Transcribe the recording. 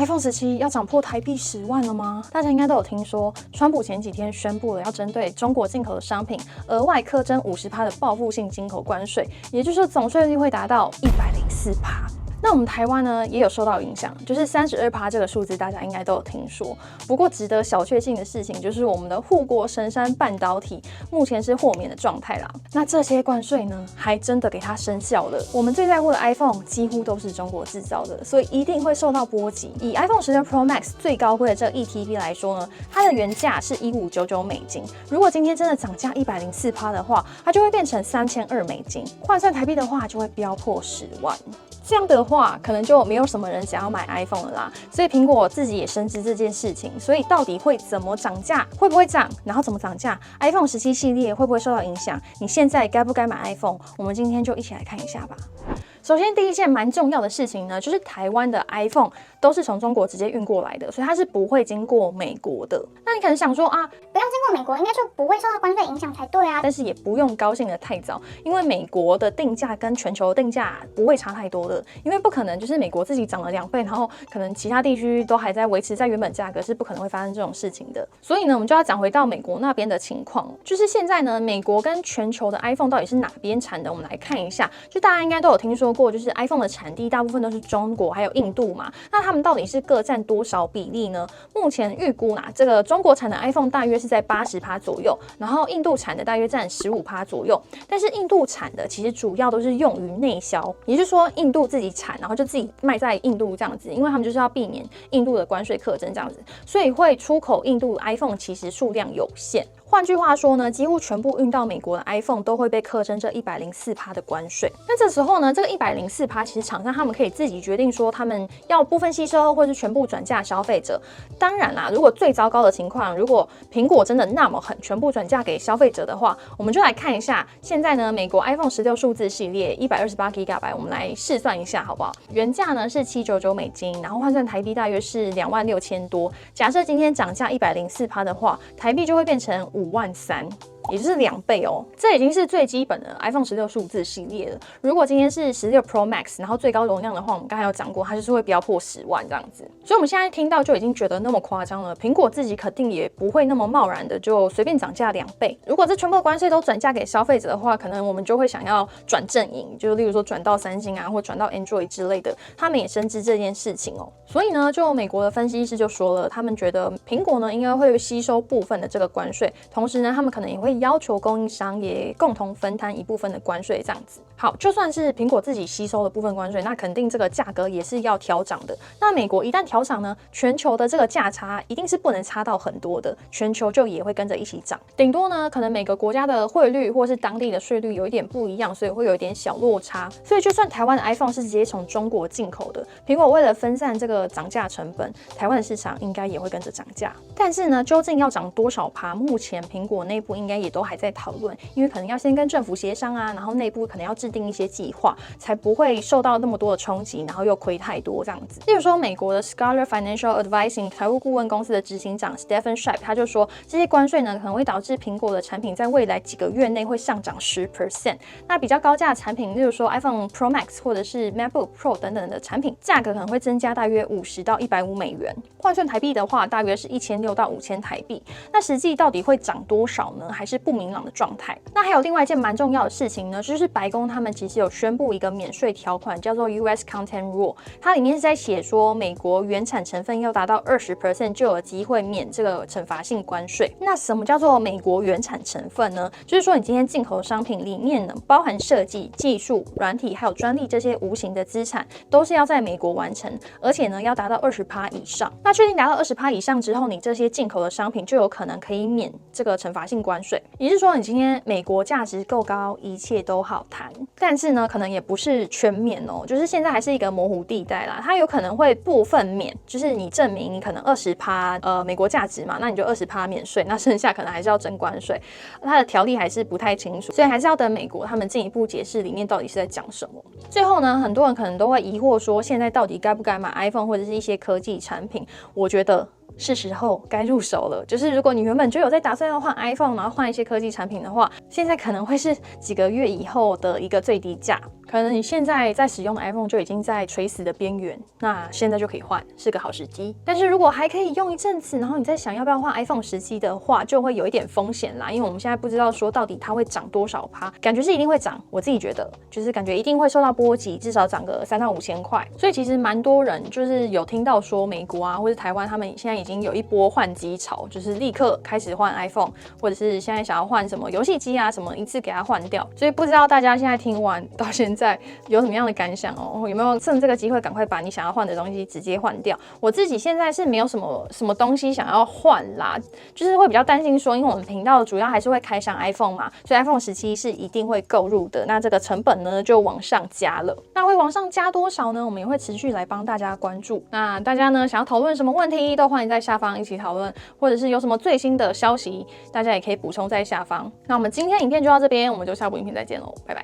iPhone 17要涨破台币10万了吗？大家应该都有听说，川普前几天宣布了要针对中国进口的商品额外课征50%的报复性进口关税，也就是说总税率会达到104%。那我们台湾呢也有受到影响，就是32%这个数字大家应该都有听说。不过值得小确幸的事情就是我们的护国神山半导体目前是豁免的状态啦。那这些关税呢还真的给它生效了。我们最在乎的 iPhone 几乎都是中国制造的，所以一定会受到波及。以 iPhone 16 Pro Max 最高规的这个 1TB 来说呢，它的原价是$1599，如果今天真的涨价104%的话，它就会变成$3200，换算台币的话就会飙破10万。这样的话，可能就没有什么人想要买 iPhone 了啦。所以苹果自己也深知这件事情，所以到底会怎么涨价，会不会涨，然后怎么涨价 ，iPhone 17系列会不会受到影响？你现在该不该买 iPhone？ 我们今天就一起来看一下吧。首先，第一件蛮重要的事情呢，就是台湾的 iPhone 都是从中国直接运过来的，所以它是不会经过美国的。那你可能想说啊，不要经过美国，应该就不会受到关税影响才对啊。但是也不用高兴得太早，因为美国的定价跟全球的定价不会差太多的，因为不可能就是美国自己涨了2倍，然后可能其他地区都还在维持在原本价格，是不可能会发生这种事情的。所以呢，我们就要讲回到美国那边的情况，就是现在呢，美国跟全球的 iPhone 到底是哪边产的？我们来看一下，就大家应该都有听说过，就是 iPhone 的产地大部分都是中国还有印度嘛，那他们到底是各占多少比例呢？目前预估啦，这个中国产的 iPhone 大约是在80%左右，然后印度产的大约占15%左右。但是印度产的其实主要都是用于内销，也就是说印度自己产，然后就自己卖在印度这样子，因为他们就是要避免印度的关税课征这样子，所以会出口印度 iPhone 其实数量有限。换句话说呢，几乎全部运到美国的 iPhone 都会被课征这104%的关税。那这时候呢，这个104%其实厂商他们可以自己决定说，他们要部分吸收，或是全部转嫁消费者。当然啦，如果最糟糕的情况，如果苹果真的那么狠，全部转嫁给消费者的话，我们就来看一下现在呢，美国 iPhone 16数字系列128GB，我们来试算一下好不好？原价呢是$799，然后换算台币大约是26000多。假设今天涨价104%的话，台币就会变成53000。也就是2倍哦，这已经是最基本的 iPhone 16数字系列了。如果今天是16 Pro Max， 然后最高容量的话，我们刚才有讲过，它就是会飙破10万这样子。所以我们现在听到就已经觉得那么夸张了，苹果自己肯定也不会那么贸然的就随便涨价2倍。如果这全部的关税都转嫁给消费者的话，可能我们就会想要转阵营，就例如说转到三星啊，或转到 Android 之类的，他们也深知这件事情哦。所以呢，就美国的分析师就说了，他们觉得苹果呢应该会吸收部分的这个关税，同时呢，他们可能也会要求供应商也共同分摊一部分的关税，这样子。好，就算是苹果自己吸收了部分关税，那肯定这个价格也是要调涨的。那美国一旦调涨呢，全球的这个价差一定是不能差到很多的，全球就也会跟着一起涨。顶多呢，可能每个国家的汇率或是当地的税率有一点不一样，所以会有一点小落差。所以就算台湾的 iPhone 是直接从中国进口的，苹果为了分散这个涨价成本，台湾的市场应该也会跟着涨价。但是呢，究竟要涨多少趴？目前苹果内部应该也都还在讨论，因为可能要先跟政府协商啊，然后内部可能要制定一些计划，才不会受到那么多的冲击，然后又亏太多这样子。例如说，美国的 Scholar Financial Advising 财务顾问公司的执行长 Stephen Sharp 他就说，这些关税呢可能会导致苹果的产品在未来几个月内会上涨10%。那比较高价的产品，例如说 iPhone Pro Max 或者是 MacBook Pro 等等的产品，价格可能会增加大约$50到$150，换算台币的话，大约是1600到5000台币。那实际到底会涨多少呢？还是不明朗的状态。那还有另外一件蛮重要的事情呢，就是白宫他们其实有宣布一个免税条款，叫做 US Content Rule， 它里面是在写说，美国原产成分要达到20%就有机会免这个惩罚性关税。那什么叫做美国原产成分呢？就是说你今天进口的商品里面呢，包含设计、技术、软体还有专利这些无形的资产，都是要在美国完成，而且呢要达到20%以上。那确定达到20%以上之后，你这些进口的商品就有可能可以免这个惩罚性关税。也就是说，你今天美国价值够高，一切都好谈。但是呢，可能也不是全免哦，就是现在还是一个模糊地带啦。它有可能会部分免，就是你证明你可能20%美国价值嘛，那你就20%免税，那剩下可能还是要征关税。它的条例还是不太清楚，所以还是要等美国他们进一步解释里面到底是在讲什么。最后呢，很多人可能都会疑惑说，现在到底该不该买 iPhone 或者是一些科技产品？我觉得是时候该入手了。就是如果你原本就有在打算要换 iPhone， 然后换一些科技产品的话，现在可能会是几个月以后的一个最低价。可能你现在在使用的 iPhone 就已经在垂死的边缘，那现在就可以换，是个好时机。但是如果还可以用一阵子，然后你再想要不要换 iPhone 17的话，就会有一点风险啦，因为我们现在不知道说到底它会涨多少%，感觉是一定会涨。我自己觉得就是感觉一定会受到波及，至少涨个3到5千块。所以其实蛮多人就是有听到说美国啊或者台湾他们现在已经有一波换机潮，就是立刻开始换 iPhone， 或者是现在想要换什么游戏机啊什么一次给它换掉。所以不知道大家现在听完到现在有什么样的感想哦？有没有趁这个机会赶快把你想要换的东西直接换掉？我自己现在是没有什么东西想要换啦，就是会比较担心说，因为我们频道主要还是会开箱 iPhone 嘛，所以 iPhone 17是一定会购入的。那这个成本呢就往上加了，那会往上加多少呢？我们也会持续来帮大家关注。那大家呢想要讨论什么问题，都欢迎在下方一起讨论，或者是有什么最新的消息，大家也可以补充在下方。那我们今天影片就到这边，我们就下部影片再见喽，拜拜。